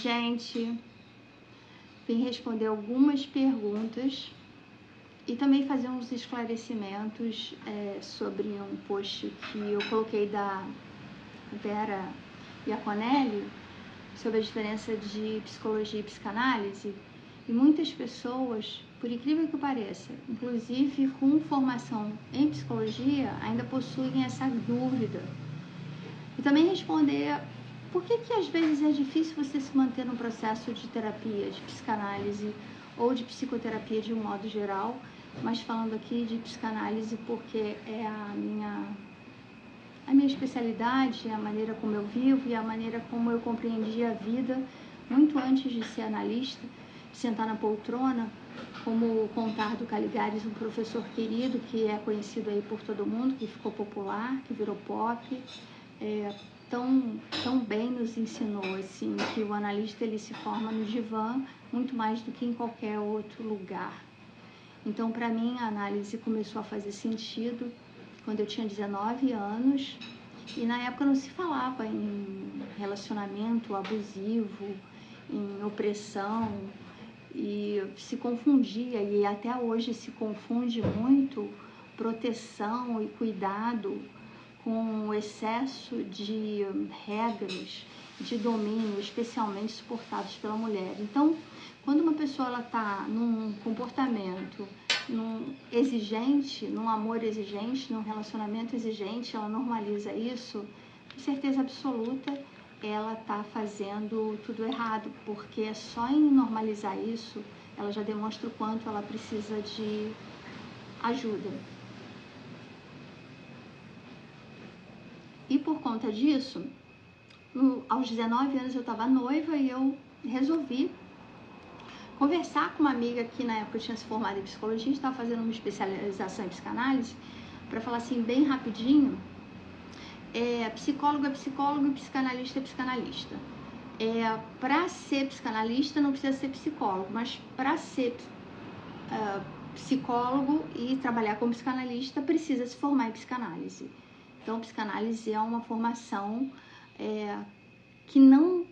gente, vim responder algumas perguntas e também fazer uns esclarecimentos sobre um post que eu coloquei da Vera Iaconelli sobre a diferença de psicologia e psicanálise. E muitas pessoas, por incrível que pareça, inclusive com formação em psicologia, ainda possuem essa dúvida. E também responder por que às vezes é difícil você se manter num processo de terapia, de psicanálise ou de psicoterapia de um modo geral, mas falando aqui de psicanálise porque é a minha especialidade, a maneira como eu vivo e a maneira como eu compreendi a vida muito antes de ser analista, de sentar na poltrona, como contar do Caligares, um professor querido que é conhecido aí por todo mundo, que ficou popular, que virou pop, tão bem nos ensinou assim, que o analista ele se forma no divã muito mais do que em qualquer outro lugar. Então, para mim, a análise começou a fazer sentido quando eu tinha 19 anos e na época não se falava em relacionamento abusivo, em opressão, e se confundia, e até hoje se confunde muito, proteção e cuidado com o excesso de regras de domínio, especialmente suportados pela mulher. Então, quando uma pessoa está num comportamento exigente, num amor exigente, num relacionamento exigente, ela normaliza isso, com certeza absoluta, ela está fazendo tudo errado, porque só em normalizar isso, ela já demonstra o quanto ela precisa de ajuda. E por conta disso, aos 19 anos eu estava noiva e eu resolvi conversar com uma amiga que na época tinha se formado em psicologia, estava fazendo uma especialização em psicanálise, para falar assim bem rapidinho, psicólogo é psicólogo e psicanalista é psicanalista. Para ser psicanalista não precisa ser psicólogo, mas para ser psicólogo e trabalhar como psicanalista precisa se formar em psicanálise. Então, psicanálise é uma formação que não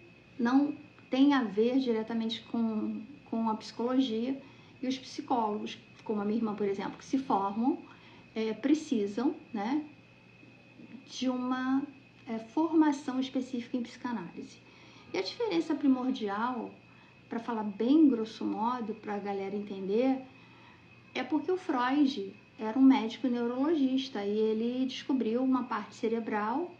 tem a ver diretamente com a psicologia, e os psicólogos, como a minha irmã, por exemplo, que se formam, precisam, né, de uma formação específica em psicanálise. E a diferença primordial, para falar bem grosso modo, para a galera entender, é porque o Freud era um médico neurologista e ele descobriu uma parte cerebral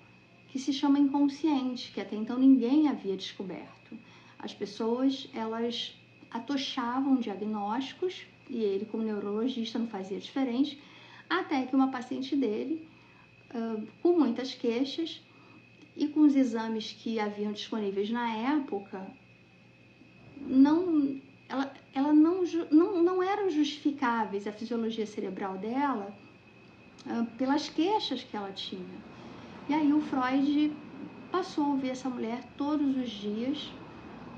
que se chama inconsciente, que até então ninguém havia descoberto. As pessoas, elas atochavam diagnósticos, e ele, como neurologista, não fazia diferente, até que uma paciente dele, com muitas queixas e com os exames que haviam disponíveis na época, não eram justificáveis a fisiologia cerebral dela pelas queixas que ela tinha. E aí o Freud passou a ouvir essa mulher todos os dias,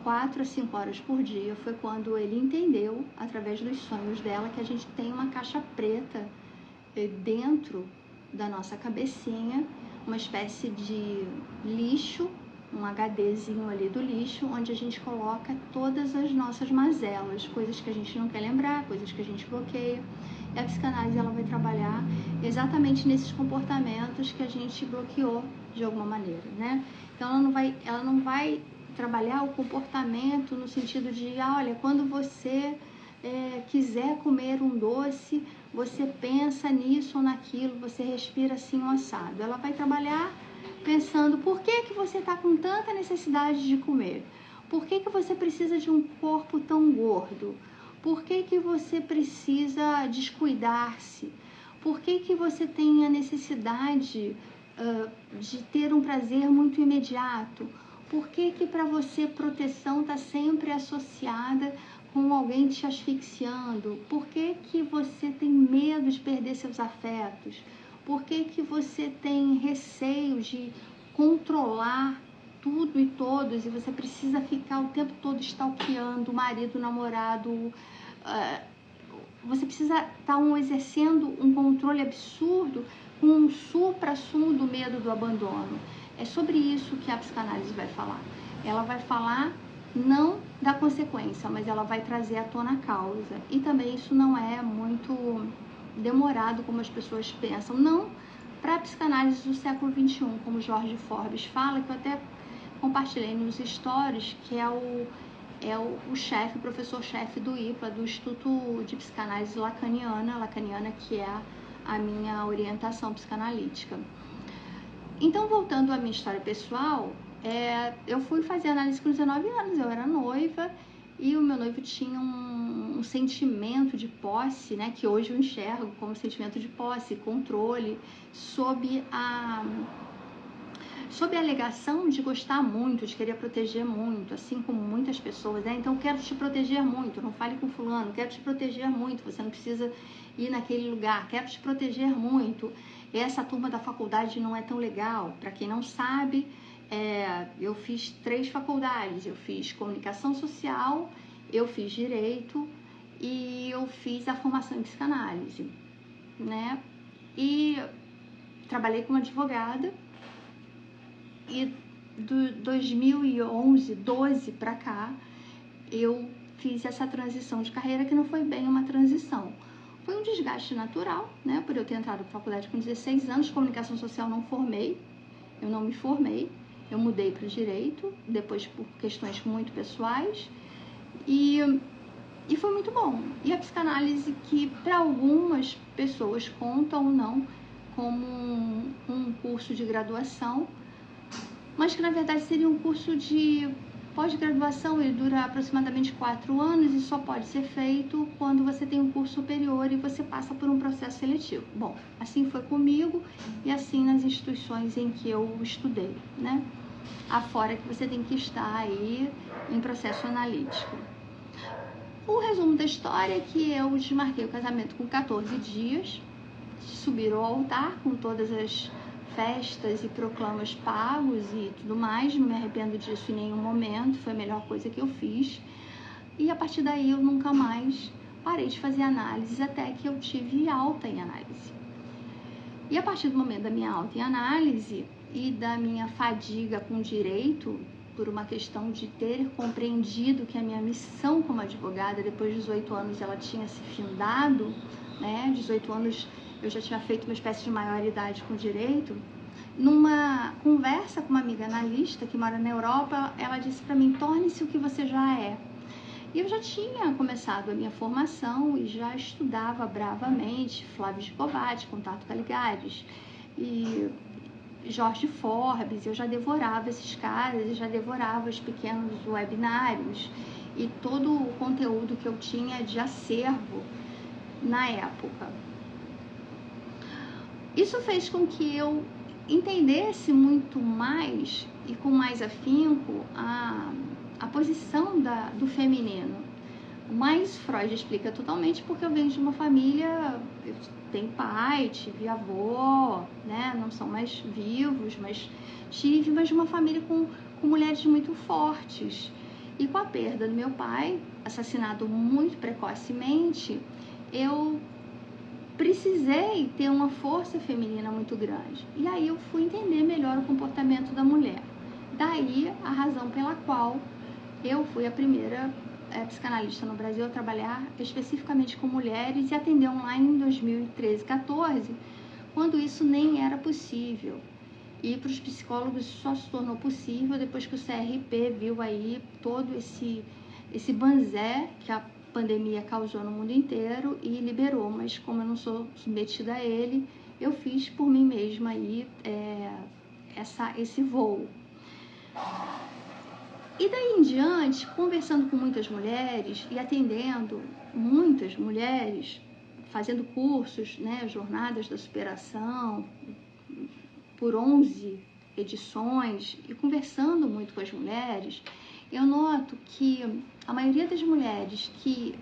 4 a 5 horas por dia. Foi quando ele entendeu, através dos sonhos dela, que a gente tem uma caixa preta dentro da nossa cabecinha, uma espécie de lixo, um HDzinho ali do lixo, onde a gente coloca todas as nossas mazelas, coisas que a gente não quer lembrar, coisas que a gente bloqueia. E a psicanálise ela vai trabalhar exatamente nesses comportamentos que a gente bloqueou de alguma maneira, né? Então ela não vai trabalhar o comportamento no sentido de, olha, quando você quiser comer um doce, você pensa nisso ou naquilo, você respira assim ou assado. Ela vai trabalhar pensando por que você está com tanta necessidade de comer, por que você precisa de um corpo tão gordo, por que você precisa descuidar-se, por que você tem a necessidade de ter um prazer muito imediato, por que para você proteção está sempre associada com alguém te asfixiando, por que você tem medo de perder seus afetos, por que você tem receio de controlar tudo e todos e você precisa ficar o tempo todo stalkeando o marido, o namorado, você precisa estar exercendo um controle absurdo com um supra-sumo do medo do abandono. É sobre isso que a psicanálise vai falar. Ela vai falar não da consequência, mas ela vai trazer à tona a causa. E também isso não é muito demorado como as pessoas pensam, não para a psicanálise do século XXI, como Jorge Forbes fala, que eu até compartilhei nos stories, que é o chefe, o professor-chefe do IPLA, do Instituto de Psicanálise Lacaniana, que é a minha orientação psicanalítica. Então, voltando à minha história pessoal, eu fui fazer análise com 19 anos, eu era noiva, e o meu noivo tinha um sentimento de posse, né, que hoje eu enxergo como sentimento de posse, controle, sob a alegação de gostar muito, de querer proteger muito, assim como muitas pessoas, né? Então, quero te proteger muito, não fale com fulano, quero te proteger muito, você não precisa ir naquele lugar, quero te proteger muito. Essa turma da faculdade não é tão legal. Para quem não sabe, eu fiz 3 faculdades, eu fiz comunicação social, eu fiz direito e eu fiz a formação em psicanálise, né? E trabalhei como advogada. E do 2011, 12 para cá, eu fiz essa transição de carreira, que não foi bem uma transição. Foi um desgaste natural, né? Por eu ter entrado para a faculdade com 16 anos, comunicação social não formei, eu não me formei, eu mudei para o direito, depois por questões muito pessoais, e foi muito bom. E a psicanálise, que para algumas pessoas conta ou não como um curso de graduação, mas que na verdade seria um curso de pós-graduação. Ele dura aproximadamente 4 anos e só pode ser feito quando você tem um curso superior e você passa por um processo seletivo. Bom, assim foi comigo e assim nas instituições em que eu estudei, né? Afora que você tem que estar aí em processo analítico. O resumo da história é que eu desmarquei o casamento com 14 dias, subir ao altar com todas as festas e proclamas pagos e tudo mais, não me arrependo disso em nenhum momento, foi a melhor coisa que eu fiz. E a partir daí eu nunca mais parei de fazer análises, até que eu tive alta em análise. E a partir do momento da minha alta em análise e da minha fadiga com direito, por uma questão de ter compreendido que a minha missão como advogada, depois de 18 anos, ela tinha se findado, né? 18 anos eu já tinha feito uma espécie de maioridade com direito. Numa conversa com uma amiga analista que mora na Europa, ela disse para mim: torne-se o que você já é. E eu já tinha começado a minha formação e já estudava bravamente Flávio Gicovati, Contato Caligares e Jorge Forbes. Eu já devorava esses caras, eu já devorava os pequenos webinários e todo o conteúdo que eu tinha de acervo na época. Isso fez com que eu entendesse muito mais e com mais afinco a posição do feminino. Mas Freud explica totalmente, porque eu venho de uma família, eu tenho pai, tive avô, né? Não são mais vivos, mas tive, mas de uma família com mulheres muito fortes. E com a perda do meu pai, assassinado muito precocemente, eu precisei ter uma força feminina muito grande. E aí eu fui entender melhor o comportamento da mulher. Daí a razão pela qual eu fui a primeira psicanalista no Brasil a trabalhar especificamente com mulheres e atender online em 2013, 14, quando isso nem era possível. E para os psicólogos só se tornou possível depois que o CRP viu aí todo esse banzé que a pandemia causou no mundo inteiro e liberou, mas como eu não sou submetida a ele, eu fiz por mim mesma aí esse voo. E daí em diante, conversando com muitas mulheres e atendendo muitas mulheres, fazendo cursos, né, jornadas da superação, por 11 edições, e conversando muito com as mulheres, eu noto que a maioria das mulheres que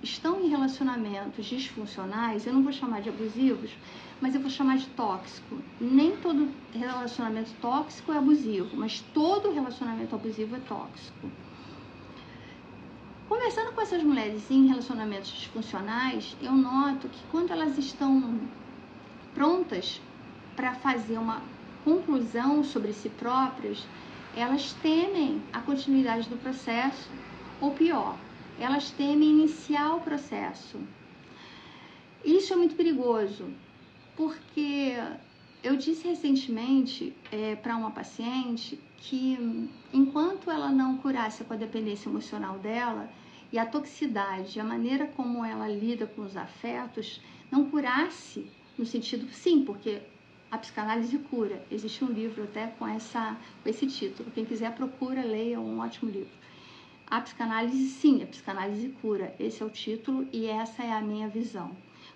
estão em relacionamentos disfuncionais, eu não vou chamar de abusivos, mas eu vou chamar de tóxico. Nem todo relacionamento tóxico é abusivo, mas todo relacionamento abusivo é tóxico. Conversando com essas mulheres em relacionamentos disfuncionais, eu noto que quando elas estão prontas para fazer uma conclusão sobre si próprias, elas temem a continuidade do processo, ou pior, elas temem iniciar o processo. Isso é muito perigoso, porque eu disse recentemente para uma paciente que enquanto ela não curasse com a dependência emocional dela e a toxicidade, a maneira como ela lida com os afetos, não curasse no sentido, sim, porque a psicanálise cura. Existe um livro até com esse título. Quem quiser procura, leia, é um ótimo livro. A psicanálise, sim, a psicanálise cura. Esse é o título e essa é a minha visão.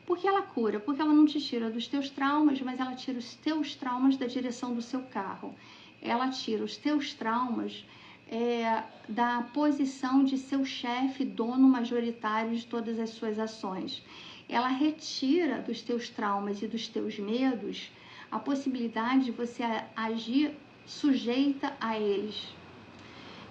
Por que ela cura? Porque ela não te tira dos teus traumas, mas ela tira os teus traumas da direção do seu carro. Ela tira os teus traumas da posição de seu chefe, dono majoritário de todas as suas ações. Ela retira dos teus traumas e dos teus medos a possibilidade de você agir sujeita a eles.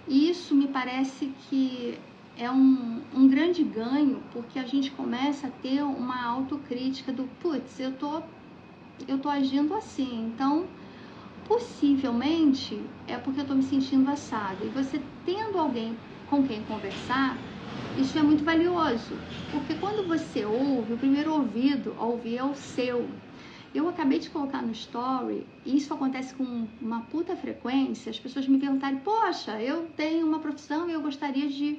E isso me parece que é um grande ganho, porque a gente começa a ter uma autocrítica do putz, eu tô agindo assim, então possivelmente é porque eu tô me sentindo assado. E você tendo alguém com quem conversar, isso é muito valioso, porque quando você ouve, o primeiro ouvido a ouvir é o seu. Eu acabei de colocar no story, e isso acontece com uma puta frequência, as pessoas me perguntarem, poxa, eu tenho uma profissão e eu gostaria de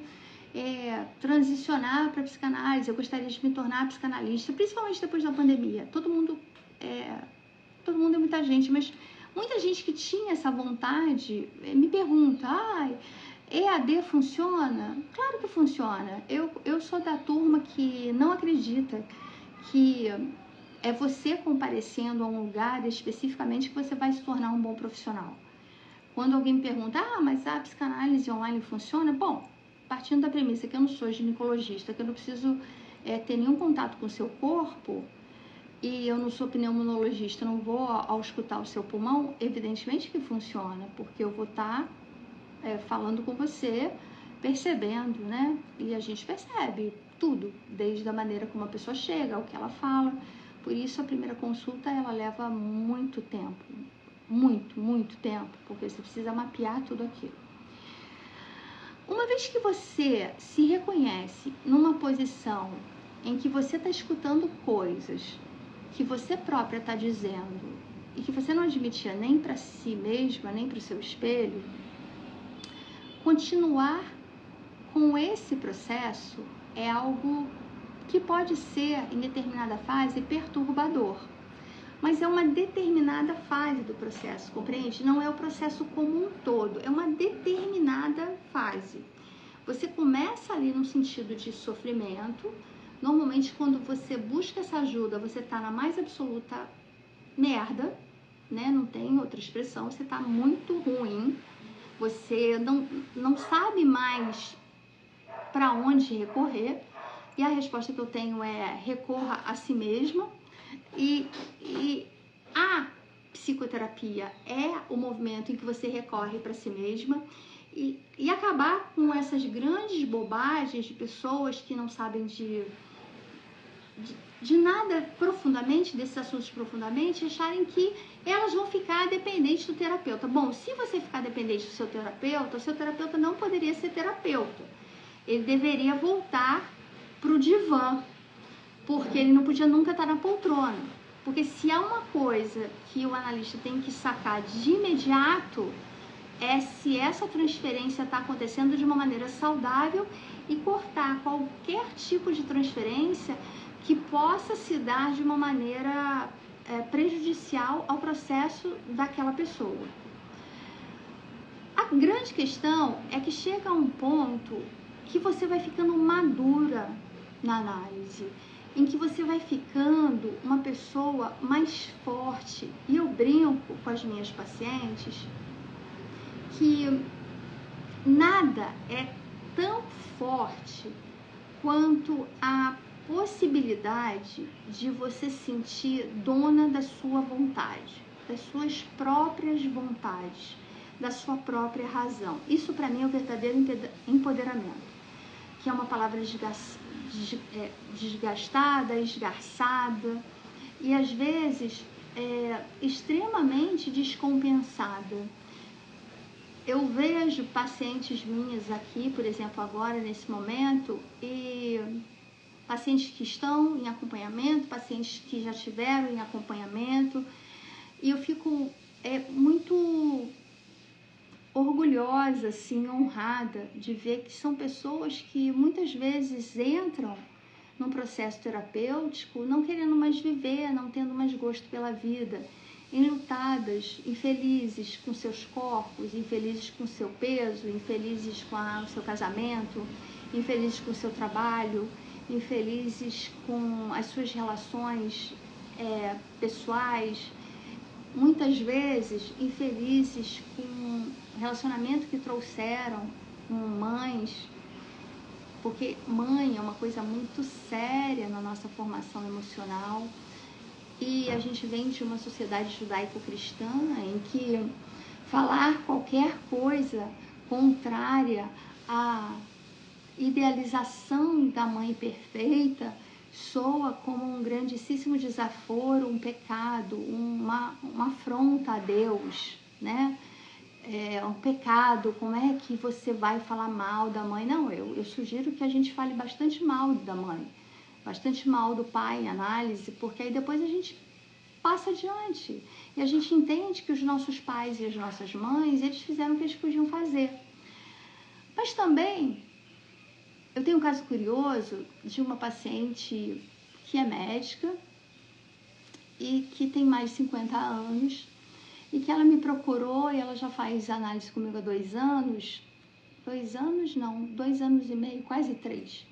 transicionar para psicanálise, eu gostaria de me tornar psicanalista, principalmente depois da pandemia. Todo mundo é muita gente, mas muita gente que tinha essa vontade me pergunta, EAD funciona? Claro que funciona. Eu sou da turma que não acredita que é você comparecendo a um lugar especificamente que você vai se tornar um bom profissional. Quando alguém me pergunta, mas a psicanálise online funciona? Bom, partindo da premissa que eu não sou ginecologista, que eu não preciso ter nenhum contato com o seu corpo, e eu não sou pneumologista, não vou auscultar o seu pulmão, evidentemente que funciona, porque eu vou estar falando com você, percebendo, né? E a gente percebe tudo, desde a maneira como a pessoa chega, ao que ela fala. Por isso, a primeira consulta, ela leva muito tempo, muito tempo, porque você precisa mapear tudo aquilo. Uma vez que você se reconhece numa posição em que você está escutando coisas que você própria está dizendo e que você não admitia nem para si mesma, nem para o seu espelho, continuar com esse processo é algo que pode ser, em determinada fase, perturbador. Mas é uma determinada fase do processo, compreende? Não é o processo como um todo, é uma determinada fase. Você começa ali no sentido de sofrimento. Normalmente, quando você busca essa ajuda, você está na mais absoluta merda, né? Não tem outra expressão, você está muito ruim. Você não sabe mais para onde recorrer. E a resposta que eu tenho é: recorra a si mesma. E a psicoterapia é o movimento em que você recorre para si mesma e acabar com essas grandes bobagens de pessoas que não sabem de nada profundamente, desses assuntos profundamente, acharem que elas vão ficar dependentes do terapeuta. Bom, se você ficar dependente do seu terapeuta não poderia ser terapeuta. Ele deveria voltar pro divã, porque ele não podia nunca estar na poltrona. Porque se há uma coisa que o analista tem que sacar de imediato, é se essa transferência está acontecendo de uma maneira saudável e cortar qualquer tipo de transferência que possa se dar de uma maneira prejudicial ao processo daquela pessoa. A grande questão é que chega a um ponto que você vai ficando madura na análise, em que você vai ficando uma pessoa mais forte. E eu brinco com as minhas pacientes que nada é tão forte quanto a possibilidade de você sentir dona da sua vontade, das suas próprias vontades, da sua própria razão. Isso para mim é o verdadeiro empoderamento, que é uma palavra desgastada, esgarçada e às vezes extremamente descompensada. eu vejo pacientes minhas aqui, por exemplo, agora, nesse momento, e pacientes que estão em acompanhamento, pacientes que já estiveram em acompanhamento, e eu fico muito orgulhosa, assim, honrada de ver que são pessoas que muitas vezes entram num processo terapêutico não querendo mais viver, não tendo mais gosto pela vida, enlutadas, infelizes com seus corpos, infelizes com seu peso, infelizes com o seu casamento, infelizes com o seu trabalho, infelizes com as suas relações pessoais, muitas vezes infelizes com o relacionamento que trouxeram com mães, porque mãe é uma coisa muito séria na nossa formação emocional, e a gente vem de uma sociedade judaico-cristã em que falar qualquer coisa contrária à idealização da mãe perfeita soa como um grandíssimo desaforo, um pecado, uma afronta a Deus, né? Um pecado, como é que você vai falar mal da mãe? Não, eu sugiro que a gente fale bastante mal da mãe, bastante mal do pai em análise, porque aí depois a gente passa adiante e a gente entende que os nossos pais e as nossas mães, eles fizeram o que eles podiam fazer. Mas também eu tenho um caso curioso de uma paciente que é médica e que tem mais de 50 anos e que ela me procurou, e ela já faz análise comigo há 2 anos, 2 anos não, 2 anos e meio, quase 3.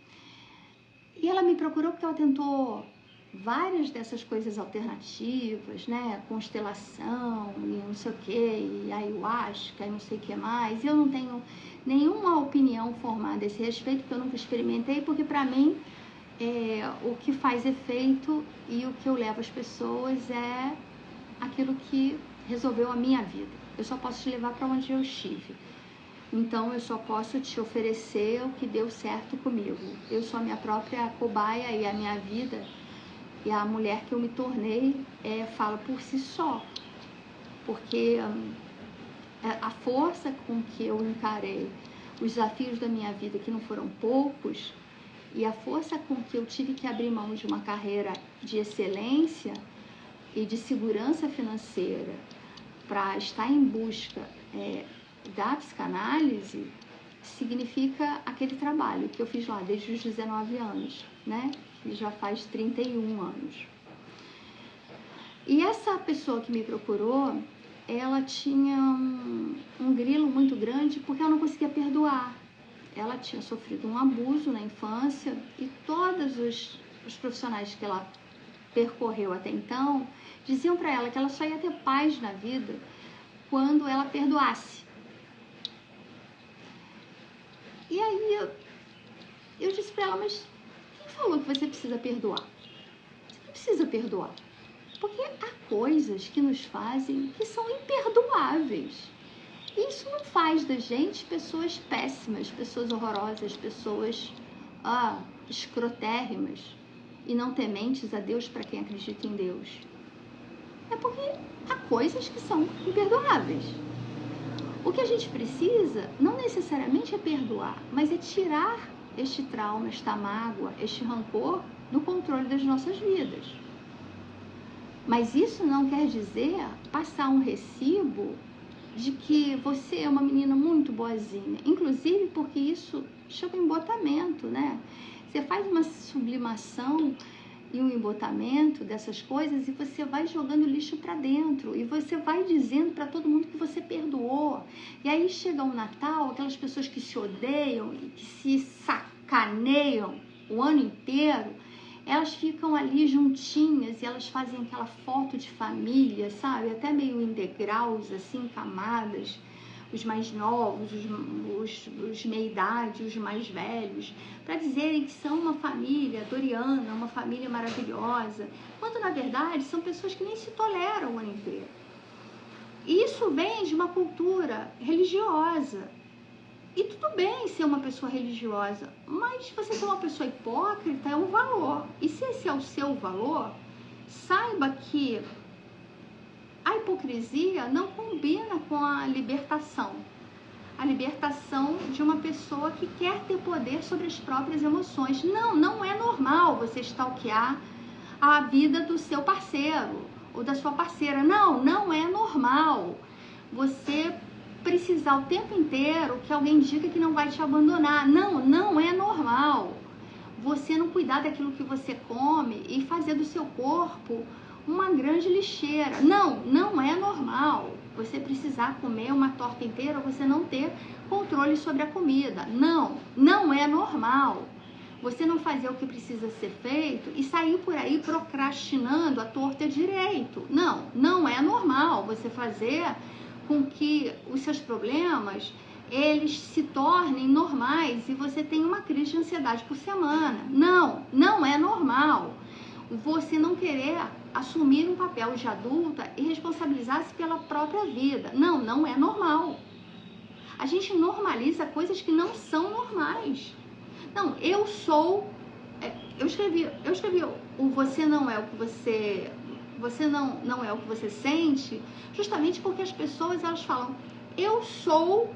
E ela me procurou porque ela tentou várias dessas coisas alternativas, né, constelação e não sei o que, e ayahuasca e não sei o que mais. Eu não tenho nenhuma opinião formada a esse respeito, porque eu nunca experimentei, porque para mim o que faz efeito e o que eu levo às pessoas é aquilo que resolveu a minha vida. Eu só posso te levar para onde eu estive. Então, eu só posso te oferecer o que deu certo comigo. Eu sou a minha própria cobaia, e a minha vida e a mulher que eu me tornei fala por si só. Porque a força com que eu encarei os desafios da minha vida, que não foram poucos, e a força com que eu tive que abrir mão de uma carreira de excelência e de segurança financeira para estar em busca da psicanálise, significa aquele trabalho que eu fiz lá desde os 19 anos, né? Que já faz 31 anos. E essa pessoa que me procurou, ela tinha um grilo muito grande porque ela não conseguia perdoar. Ela tinha sofrido um abuso na infância e todos os profissionais que ela percorreu até então diziam para ela que ela só ia ter paz na vida quando ela perdoasse. E aí eu disse para ela, mas quem falou que você precisa perdoar? Você não precisa perdoar, porque há coisas que nos fazem que são imperdoáveis. Isso não faz da gente pessoas péssimas, pessoas horrorosas, pessoas escrotérrimas e não tementes a Deus para quem acredita em Deus. É porque há coisas que são imperdoáveis. O que a gente precisa não necessariamente é perdoar, mas é tirar este trauma, esta mágoa, este rancor do controle das nossas vidas. Mas isso não quer dizer passar um recibo de que você é uma menina muito boazinha, inclusive porque isso chama embotamento, né? Você faz uma sublimação e um embotamento dessas coisas e você vai jogando lixo para dentro e você vai dizendo para todo mundo que você perdoou. E aí chega o Natal, aquelas pessoas que se odeiam e que se sacaneiam o ano inteiro, elas ficam ali juntinhas e elas fazem aquela foto de família, sabe? Até meio em degraus, assim, camadas. Os mais novos, os meia-idade, os mais velhos, para dizerem que são uma família doriana, uma família maravilhosa, quando na verdade são pessoas que nem se toleram o ano inteiro. E isso vem de uma cultura religiosa. E tudo bem ser uma pessoa religiosa, mas você ser uma pessoa hipócrita é um valor. E se esse é o seu valor, saiba que a hipocrisia não combina com a libertação. a libertação de uma pessoa que quer ter poder sobre as próprias emoções. Não, não é normal você stalkear a vida do seu parceiro ou da sua parceira. Não, não é normal você precisar o tempo inteiro que alguém diga que não vai te abandonar. Não, não é normal você não cuidar daquilo que você come e fazer do seu corpo uma grande lixeira. Não, não é normal você precisar comer uma torta inteira ou você não ter controle sobre a comida. Não, não é normal você não fazer o que precisa ser feito e sair por aí procrastinando a torta direito. Não, não é normal você fazer com que os seus problemas eles se tornem normais e você tem uma crise de ansiedade por semana. Não, não é normal você não querer assumir um papel de adulta e responsabilizar-se pela própria vida. Não, não é normal. A gente normaliza coisas que não são normais. Não, eu escrevi o você não é o que você não é o que você sente, justamente porque as pessoas elas falam, eu sou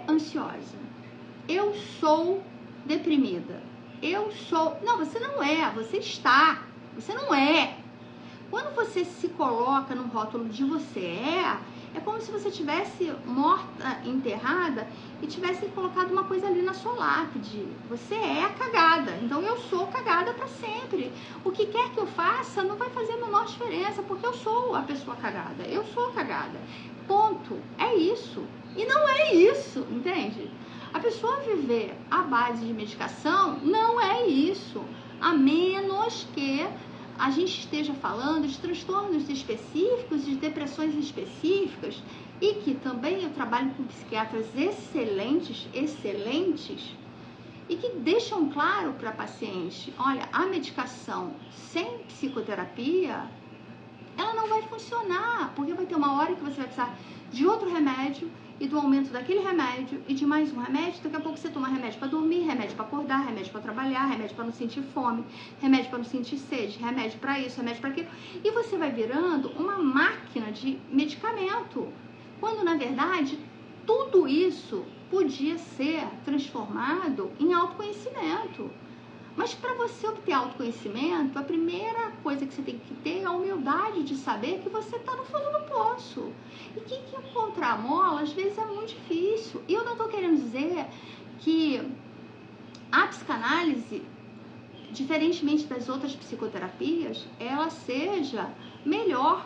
ansiosa, eu sou deprimida, não, você não é, você está, você não é. Quando você se coloca no rótulo de você é como se você tivesse morta, enterrada e tivesse colocado uma coisa ali na sua lápide. Você é a cagada, então eu sou cagada para sempre. O que quer que eu faça não vai fazer a menor diferença, porque eu sou a pessoa cagada, eu sou a cagada. Ponto. É isso. E não é isso, entende? A pessoa viver à base de medicação não é isso, a menos que a gente esteja falando de transtornos específicos, de depressões específicas, e que também eu trabalho com psiquiatras excelentes, e que deixam claro para a paciente, olha, a medicação sem psicoterapia, ela não vai funcionar, porque vai ter uma hora que você vai precisar de outro remédio, e do aumento daquele remédio, e de mais um remédio, daqui a pouco você toma remédio para dormir, remédio para acordar, remédio para trabalhar, remédio para não sentir fome, remédio para não sentir sede, remédio para isso, remédio para aquilo, e você vai virando uma máquina de medicamento, quando na verdade tudo isso podia ser transformado em autoconhecimento. Mas para você obter autoconhecimento, a primeira coisa que você tem que ter é a humildade de saber que você está no fundo do poço. E que encontrar a mola, às vezes, é muito difícil. E eu não estou querendo dizer que a psicanálise, diferentemente das outras psicoterapias, ela seja melhor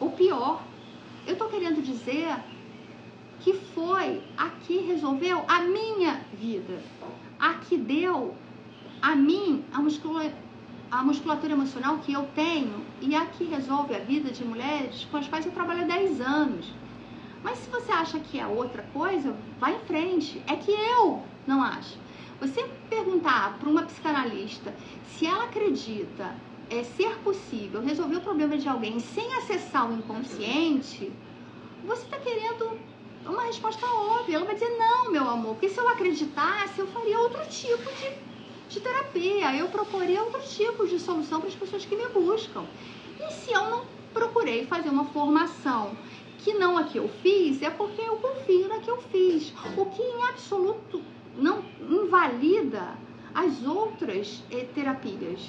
ou pior. Eu estou querendo dizer que foi a que resolveu a minha vida, a que deu a mim a musculatura emocional que eu tenho e a que resolve a vida de mulheres com as quais eu trabalho há 10 anos. Mas se você acha que é outra coisa, vai em frente. É que eu não acho. Você perguntar para uma psicanalista se ela acredita ser possível resolver o problema de alguém sem acessar o inconsciente, você está querendo uma resposta óbvia. Ela vai dizer, não, meu amor, porque se eu acreditasse, eu faria outro tipo de terapia, eu procurei outro tipo de solução para as pessoas que me buscam. E se eu não procurei fazer uma formação que não a que eu fiz, é porque eu confio na que eu fiz, o que em absoluto não invalida as outras terapias.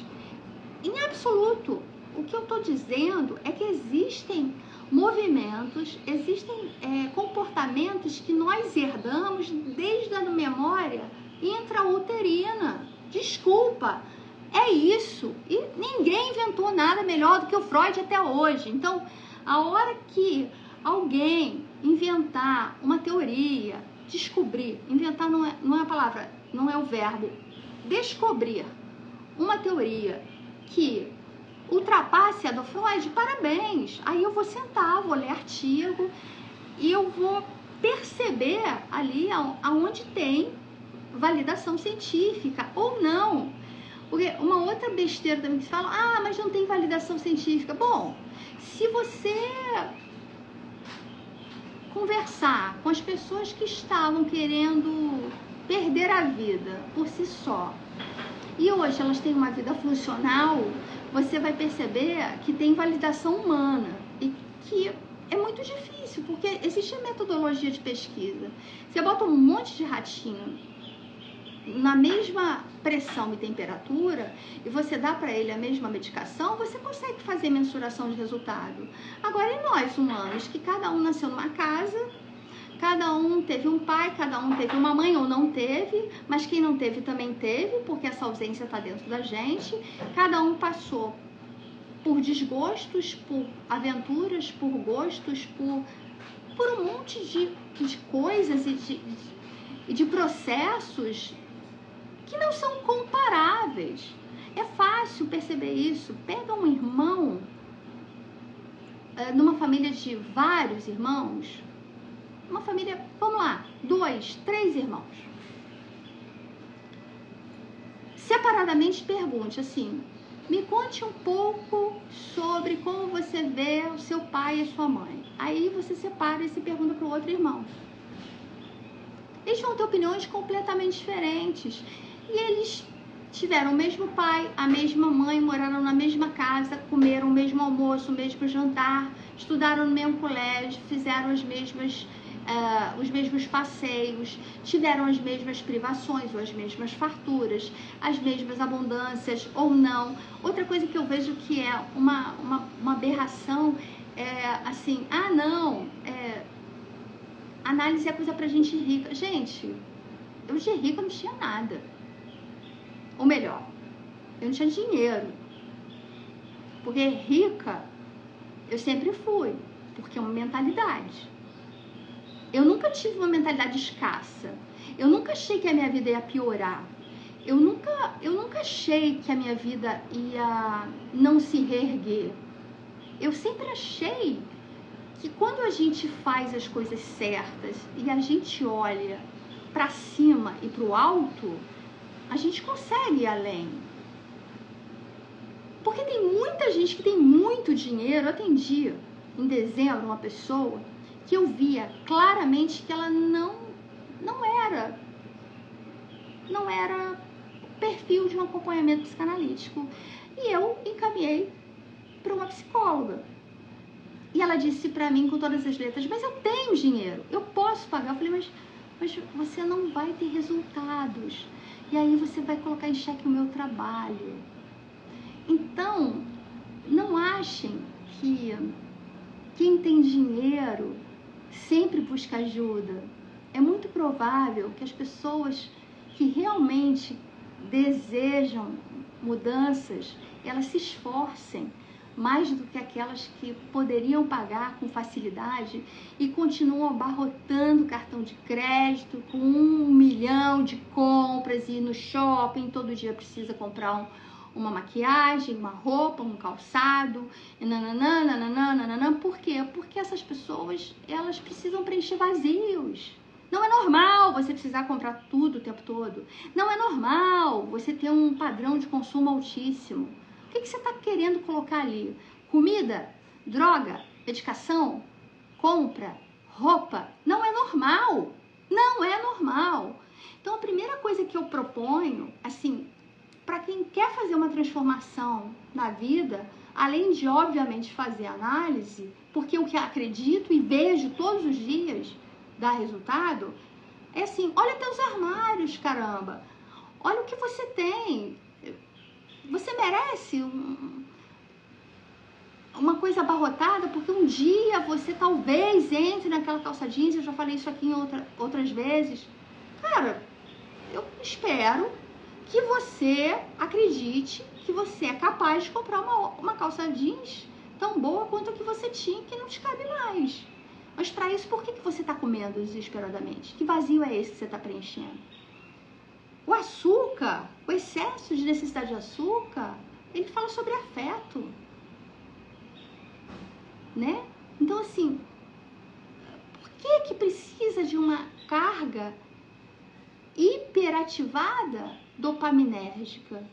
Em absoluto, o que eu estou dizendo é que existem movimentos, existem comportamentos que nós herdamos desde a memória intrauterina. Desculpa, é isso. E ninguém inventou nada melhor do que o Freud até hoje. Então, a hora que alguém inventar uma teoria, descobrir, inventar não é a palavra, não é o verbo, descobrir uma teoria que ultrapasse a do Freud, parabéns. Aí eu vou sentar, vou ler artigo e eu vou perceber ali aonde tem validação científica ou não. Porque uma outra besteira também que se fala, mas não tem validação científica. Bom, se você conversar com as pessoas que estavam querendo perder a vida por si só e hoje elas têm uma vida funcional, você vai perceber que tem validação humana e que é muito difícil, porque existe a metodologia de pesquisa. Você bota um monte de ratinho na mesma pressão e temperatura e você dá para ele a mesma medicação, você consegue fazer mensuração de resultado. Agora, e nós humanos, que cada um nasceu numa casa, cada um teve um pai, cada um teve uma mãe ou não teve, mas quem não teve também teve, porque essa ausência está dentro da gente. Cada um passou por desgostos, por aventuras, por gostos, por um monte de coisas e de processos que não são comparáveis. É fácil perceber isso. Pega um irmão, numa família de vários irmãos, uma família, vamos lá, 2, 3 irmãos. Separadamente pergunte assim, me conte um pouco sobre como você vê o seu pai e a sua mãe. Aí você separa e se pergunta para o outro irmão. Eles vão ter opiniões completamente diferentes. E eles tiveram o mesmo pai, a mesma mãe, moraram na mesma casa, comeram o mesmo almoço, o mesmo jantar, estudaram no mesmo colégio, fizeram os mesmos passeios, tiveram as mesmas privações ou as mesmas farturas, as mesmas abundâncias ou não. Outra coisa que eu vejo que é uma aberração é assim, análise é coisa pra gente rica. Gente, eu de rica não tinha nada. Ou melhor, eu não tinha dinheiro. Porque rica eu sempre fui, porque é uma mentalidade. Eu nunca tive uma mentalidade escassa. Eu nunca achei que a minha vida ia piorar. Eu nunca achei que a minha vida ia não se reerguer. Eu sempre achei que quando a gente faz as coisas certas e a gente olha para cima e para o alto, a gente consegue ir além. Porque tem muita gente que tem muito dinheiro. Eu atendi em dezembro uma pessoa que eu via claramente que ela não era o perfil de um acompanhamento psicanalítico. E eu encaminhei para uma psicóloga. E ela disse para mim com todas as letras, mas eu tenho dinheiro, eu posso pagar. Eu falei, mas você não vai ter resultados. E aí você vai colocar em xeque o meu trabalho. Então, não achem que quem tem dinheiro sempre busca ajuda. É muito provável que as pessoas que realmente desejam mudanças, elas se esforcem mais do que aquelas que poderiam pagar com facilidade e continuam abarrotando o cartão de crédito com 1 milhão de compras e ir no shopping, todo dia precisa comprar uma maquiagem, uma roupa, um calçado, nananana. Por quê? Porque essas pessoas, elas precisam preencher vazios. Não é normal você precisar comprar tudo o tempo todo. Não é normal você ter um padrão de consumo altíssimo. O que você está querendo colocar ali? Comida, droga, medicação, compra, roupa. Não é normal. Não é normal. Então, a primeira coisa que eu proponho, assim, para quem quer fazer uma transformação na vida, além de, obviamente, fazer análise, porque o que acredito e vejo todos os dias dá resultado, é assim, olha teus armários, caramba. Olha o que você tem. Você merece uma coisa abarrotada, porque um dia você talvez entre naquela calça jeans, eu já falei isso aqui em outras vezes. Cara, eu espero que você acredite que você é capaz de comprar uma calça jeans tão boa quanto a que você tinha, que não te cabe mais. Mas para isso, por que você está comendo desesperadamente? Que vazio é esse que você está preenchendo? O açúcar, o excesso de necessidade de açúcar, ele fala sobre afeto, né? Então, assim, por que precisa de uma carga hiperativada dopaminérgica?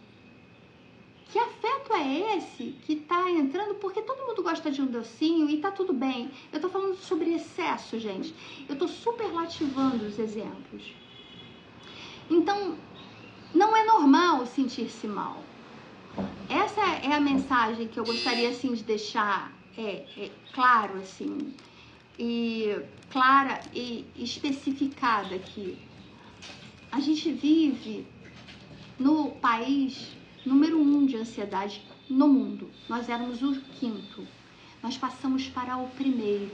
Que afeto é esse que tá entrando? Porque todo mundo gosta de um docinho e tá tudo bem. Eu tô falando sobre excesso, gente. Eu tô superlativando os exemplos. Então, não é normal sentir-se mal. Essa é a mensagem que eu gostaria, assim, de deixar claro, assim, e clara e especificada aqui. A gente vive no país número 1 de ansiedade no mundo. Nós éramos o 5º. Nós passamos para o 1º.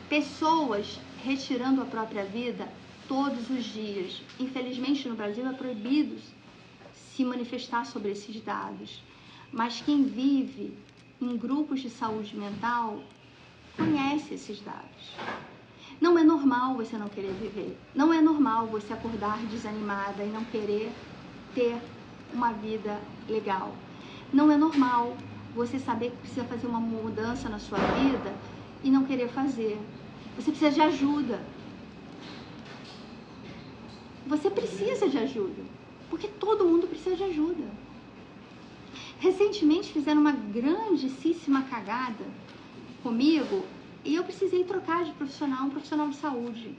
Pessoas retirando a própria vida todos os dias. Infelizmente, no Brasil é proibido se manifestar sobre esses dados. Mas quem vive em grupos de saúde mental conhece esses dados. Não é normal você não querer viver. Não é normal você acordar desanimada e não querer ter uma vida legal. Não é normal você saber que precisa fazer uma mudança na sua vida e não querer fazer. Você precisa de ajuda. Você precisa de ajuda. Porque todo mundo precisa de ajuda. Recentemente fizeram uma grandíssima cagada comigo e eu precisei trocar de profissional, um profissional de saúde.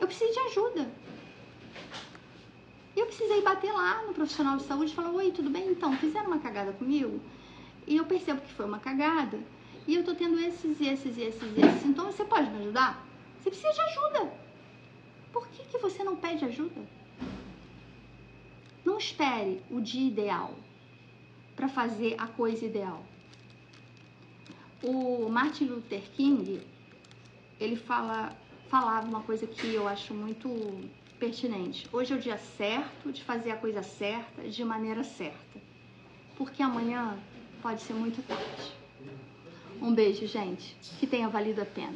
Eu precisei de ajuda. E eu precisei bater lá no profissional de saúde e falar: oi, tudo bem? Então, fizeram uma cagada comigo e eu percebo que foi uma cagada e eu tô tendo esses sintomas, você pode me ajudar? Você precisa de ajuda. Por que você não pede ajuda? Não espere o dia ideal para fazer a coisa ideal. O Martin Luther King, ele falava uma coisa que eu acho muito pertinente. Hoje é o dia certo de fazer a coisa certa, de maneira certa. Porque amanhã pode ser muito tarde. Um beijo, gente. Que tenha valido a pena.